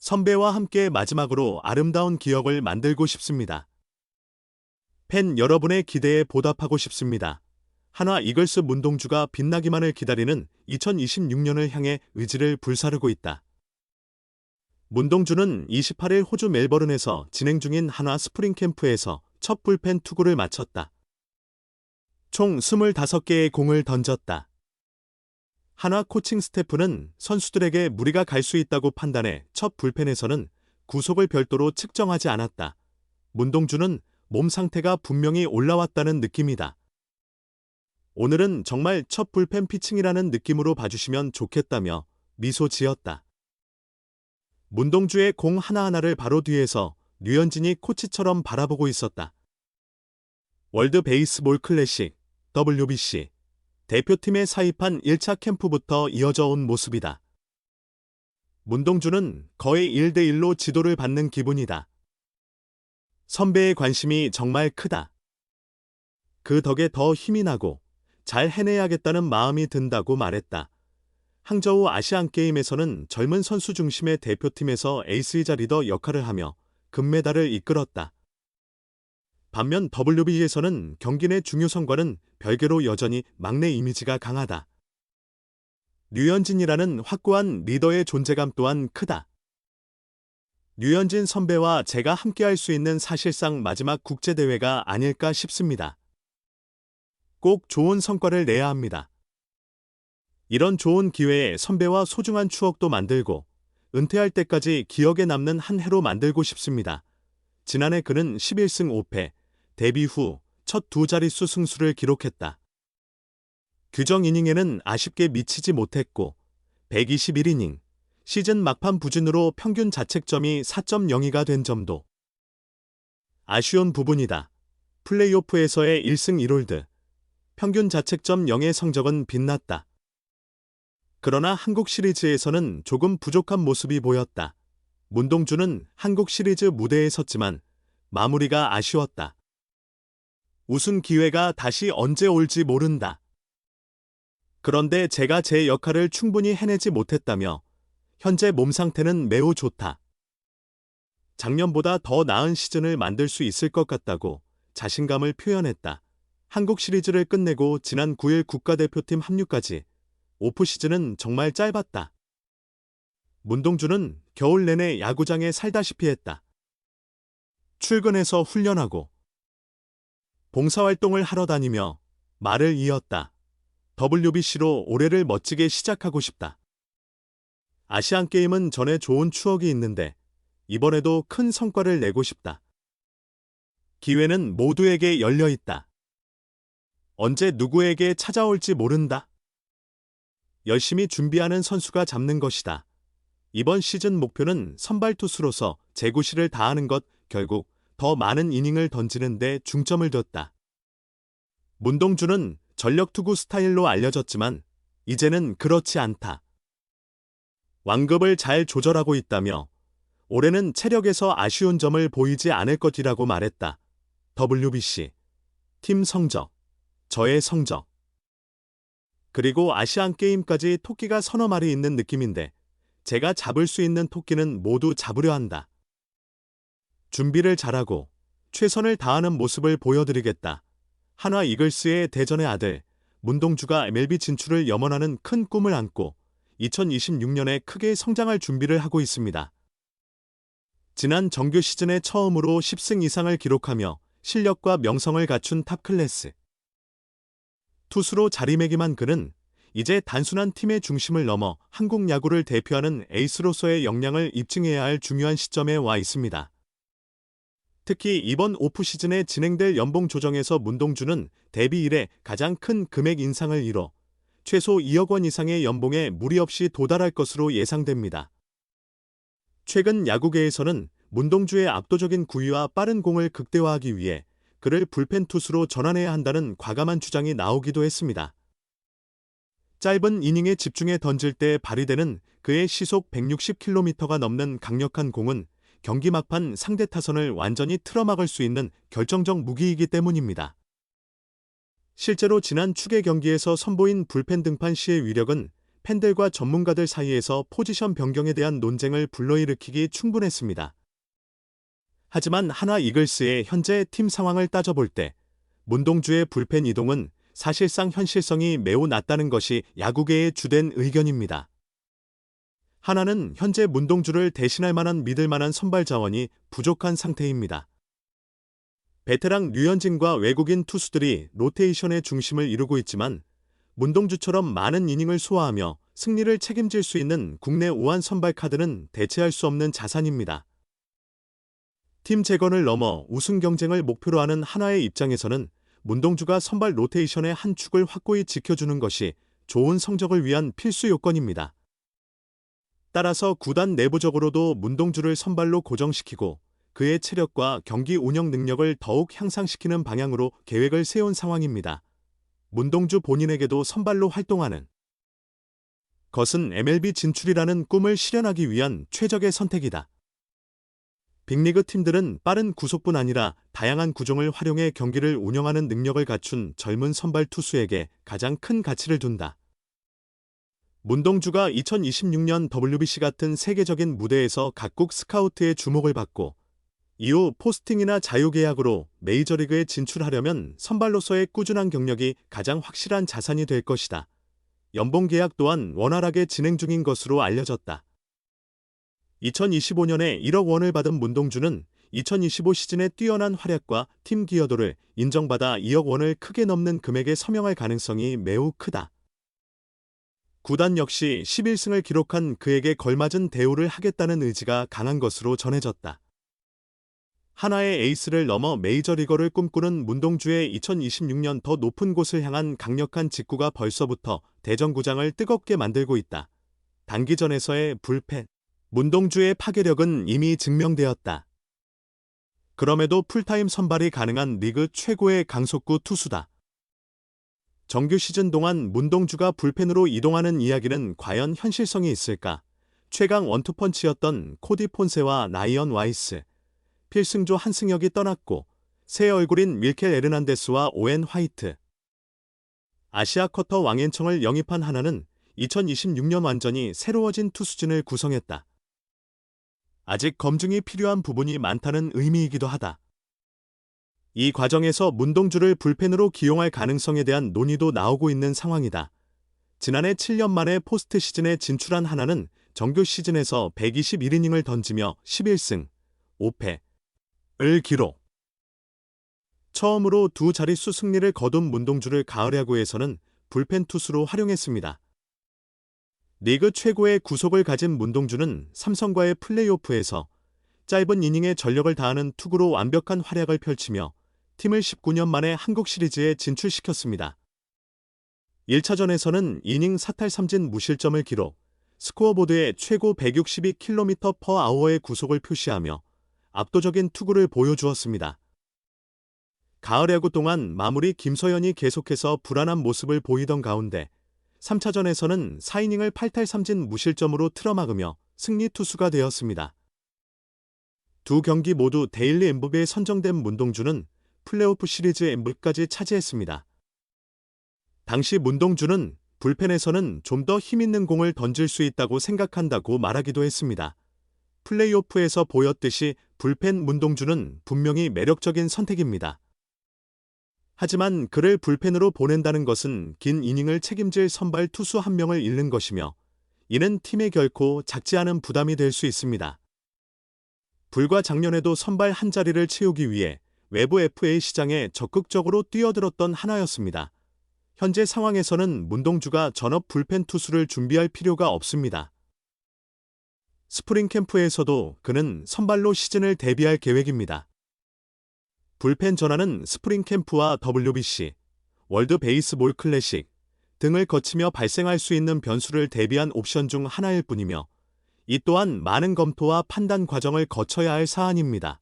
선배와 함께 마지막으로 아름다운 기억을 만들고 싶습니다. 팬 여러분의 기대에 보답하고 싶습니다. 한화 이글스 문동주가 빛나기만을 기다리는 2026년을 향해 의지를 불사르고 있다. 문동주는 28일 호주 멜버른에서 진행 중인 한화 스프링 캠프에서 첫 불펜 투구를 마쳤다. 총 25개의 공을 던졌다. 한화 코칭 스태프는 선수들에게 무리가 갈 수 있다고 판단해 첫 불펜에서는 구속을 별도로 측정하지 않았다. 문동주는 몸 상태가 분명히 올라왔다는 느낌이다. 오늘은 정말 첫 불펜 피칭이라는 느낌으로 봐주시면 좋겠다며 미소 지었다. 문동주의 공 하나하나를 바로 뒤에서 류현진이 코치처럼 바라보고 있었다. 월드 베이스볼 클래식 WBC 대표팀에 사입한 1차 캠프부터 이어져 온 모습이다. 문동주는 거의 1대1로 지도를 받는 기분이다. 선배의 관심이 정말 크다. 그 덕에 더 힘이 나고 잘 해내야겠다는 마음이 든다고 말했다. 항저우 아시안게임에서는 젊은 선수 중심의 대표팀에서 에이스이자 리더 역할을 하며 금메달을 이끌었다. 반면 WBC에서는 경기 내 중요성과는 별개로 여전히 막내 이미지가 강하다. 류현진이라는 확고한 리더의 존재감 또한 크다. 류현진 선배와 제가 함께할 수 있는 사실상 마지막 국제대회가 아닐까 싶습니다. 꼭 좋은 성과를 내야 합니다. 이런 좋은 기회에 선배와 소중한 추억도 만들고 은퇴할 때까지 기억에 남는 한 해로 만들고 싶습니다. 지난해 그는 11승 5패, 데뷔 후 첫 두 자릿수 승수를 기록했다. 규정 이닝에는 아쉽게 미치지 못했고 121이닝, 시즌 막판 부진으로 평균 자책점이 4.02가 된 점도 아쉬운 부분이다. 플레이오프에서의 1승 1홀드, 평균 자책점 0의 성적은 빛났다. 그러나 한국 시리즈에서는 조금 부족한 모습이 보였다. 문동주는 한국 시리즈 무대에 섰지만 마무리가 아쉬웠다. 우승 기회가 다시 언제 올지 모른다. 그런데 제가 제 역할을 충분히 해내지 못했다며 현재 몸 상태는 매우 좋다. 작년보다 더 나은 시즌을 만들 수 있을 것 같다고 자신감을 표현했다. 한국 시리즈를 끝내고 지난 9일 국가대표팀 합류까지 오프 시즌은 정말 짧았다. 문동주는 겨울 내내 야구장에 살다시피 했다. 출근해서 훈련하고 봉사활동을 하러 다니며 말을 이었다. WBC로 올해를 멋지게 시작하고 싶다. 아시안게임은 전에 좋은 추억이 있는데 이번에도 큰 성과를 내고 싶다. 기회는 모두에게 열려 있다. 언제 누구에게 찾아올지 모른다. 열심히 준비하는 선수가 잡는 것이다. 이번 시즌 목표는 선발 투수로서 제구실을 다하는 것, 결국 더 많은 이닝을 던지는 데 중점을 뒀다. 문동주는 전력 투구 스타일로 알려졌지만 이제는 그렇지 않다. 완급을 잘 조절하고 있다며 올해는 체력에서 아쉬운 점을 보이지 않을 것이라고 말했다. WBC, 팀 성적, 저의 성적, 그리고 아시안게임까지 토끼가 서너 마리 있는 느낌인데 제가 잡을 수 있는 토끼는 모두 잡으려 한다. 준비를 잘하고 최선을 다하는 모습을 보여드리겠다. 한화 이글스의 대전의 아들 문동주가 MLB 진출을 염원하는 큰 꿈을 안고 2026년에 크게 성장할 준비를 하고 있습니다. 지난 정규 시즌에 처음으로 10승 이상을 기록하며 실력과 명성을 갖춘 탑클래스 투수로 자리매김한 그는 이제 단순한 팀의 중심을 넘어 한국 야구를 대표하는 에이스로서의 역량을 입증해야 할 중요한 시점에 와 있습니다. 특히 이번 오프 시즌에 진행될 연봉 조정에서 문동주는 데뷔 이래 가장 큰 금액 인상을 이뤄 최소 2억 원 이상의 연봉에 무리 없이 도달할 것으로 예상됩니다. 최근 야구계에서는 문동주의 압도적인 구위와 빠른 공을 극대화하기 위해 그를 불펜 투수로 전환해야 한다는 과감한 주장이 나오기도 했습니다. 짧은 이닝에 집중해 던질 때 발휘되는 그의 시속 160km가 넘는 강력한 공은 경기 막판 상대 타선을 완전히 틀어막을 수 있는 결정적 무기이기 때문입니다. 실제로 지난 축의 경기에서 선보인 불펜 등판 시의 위력은 팬들과 전문가들 사이에서 포지션 변경에 대한 논쟁을 불러일으키기 충분했습니다. 하지만 한화 이글스의 현재 팀 상황을 따져볼 때 문동주의 불펜 이동은 사실상 현실성이 매우 낮다는 것이 야구계의 주된 의견입니다. 한화는 현재 문동주를 대신할 만한 믿을 만한 선발 자원이 부족한 상태입니다. 베테랑 류현진과 외국인 투수들이 로테이션의 중심을 이루고 있지만 문동주처럼 많은 이닝을 소화하며 승리를 책임질 수 있는 국내 우한 선발 카드는 대체할 수 없는 자산입니다. 팀 재건을 넘어 우승 경쟁을 목표로 하는 한화의 입장에서는 문동주가 선발 로테이션의 한 축을 확고히 지켜주는 것이 좋은 성적을 위한 필수 요건입니다. 따라서 구단 내부적으로도 문동주를 선발로 고정시키고 그의 체력과 경기 운영 능력을 더욱 향상시키는 방향으로 계획을 세운 상황입니다. 문동주 본인에게도 선발로 활동하는 것은 MLB 진출이라는 꿈을 실현하기 위한 최적의 선택이다. 빅리그 팀들은 빠른 구속뿐 아니라 다양한 구종을 활용해 경기를 운영하는 능력을 갖춘 젊은 선발 투수에게 가장 큰 가치를 둔다. 문동주가 2026년 WBC 같은 세계적인 무대에서 각국 스카우트의 주목을 받고 이후 포스팅이나 자유계약으로 메이저리그에 진출하려면 선발로서의 꾸준한 경력이 가장 확실한 자산이 될 것이다. 연봉 계약 또한 원활하게 진행 중인 것으로 알려졌다. 2025년에 1억 원을 받은 문동주는 2025 시즌의 뛰어난 활약과 팀 기여도를 인정받아 2억 원을 크게 넘는 금액에 서명할 가능성이 매우 크다. 구단 역시 11승을 기록한 그에게 걸맞은 대우를 하겠다는 의지가 강한 것으로 전해졌다. 한화의 에이스를 넘어 메이저리거를 꿈꾸는 문동주의 2026년 더 높은 곳을 향한 강력한 직구가 벌써부터 대전구장을 뜨겁게 만들고 있다. 단기전에서의 불펜 문동주의 파괴력은 이미 증명되었다. 그럼에도 풀타임 선발이 가능한 리그 최고의 강속구 투수다. 정규 시즌 동안 문동주가 불펜으로 이동하는 이야기는 과연 현실성이 있을까? 최강 원투펀치였던 코디 폰세와 라이언 와이스, 필승조 한승혁이 떠났고 새 얼굴인 밀켈 에르난데스와 오웬 화이트, 아시아 쿼터 왕앤청을 영입한 한화는 2026년 완전히 새로워진 투수진을 구성했다. 아직 검증이 필요한 부분이 많다는 의미이기도 하다. 이 과정에서 문동주를 불펜으로 기용할 가능성에 대한 논의도 나오고 있는 상황이다. 지난해 7년 만에 포스트 시즌에 진출한 한화는 정규 시즌에서 121이닝을 던지며 11승, 5패를 기록. 처음으로 두 자릿수 승리를 거둔 문동주를 가을 야구에서는 불펜 투수로 활용했습니다. 리그 최고의 구속을 가진 문동주는 삼성과의 플레이오프에서 짧은 이닝에 전력을 다하는 투구로 완벽한 활약을 펼치며 팀을 19년 만에 한국 시리즈에 진출시켰습니다. 1차전에서는 이닝 4탈 3진 무실점을 기록, 스코어보드에 최고 162km/h의 구속을 표시하며 압도적인 투구를 보여주었습니다. 가을 야구 동안 마무리 김서현이 계속해서 불안한 모습을 보이던 가운데 3차전에서는 4이닝을 8탈 3진 무실점으로 틀어막으며 승리 투수가 되었습니다. 두 경기 모두 데일리 MVP에 선정된 문동주는 플레이오프 시리즈 MVP까지 차지했습니다. 당시 문동주는 불펜에서는 좀 더 힘있는 공을 던질 수 있다고 생각한다고 말하기도 했습니다. 플레이오프에서 보였듯이 불펜 문동주는 분명히 매력적인 선택입니다. 하지만 그를 불펜으로 보낸다는 것은 긴 이닝을 책임질 선발 투수 한 명을 잃는 것이며 이는 팀에 결코 작지 않은 부담이 될 수 있습니다. 불과 작년에도 선발 한 자리를 채우기 위해 외부 FA 시장에 적극적으로 뛰어들었던 한화였습니다. 현재 상황에서는 문동주가 전업 불펜 투수를 준비할 필요가 없습니다. 스프링 캠프에서도 그는 선발로 시즌을 대비할 계획입니다. 불펜 전환은 스프링 캠프와 WBC, 월드 베이스볼 클래식 등을 거치며 발생할 수 있는 변수를 대비한 옵션 중 하나일 뿐이며 이 또한 많은 검토와 판단 과정을 거쳐야 할 사안입니다.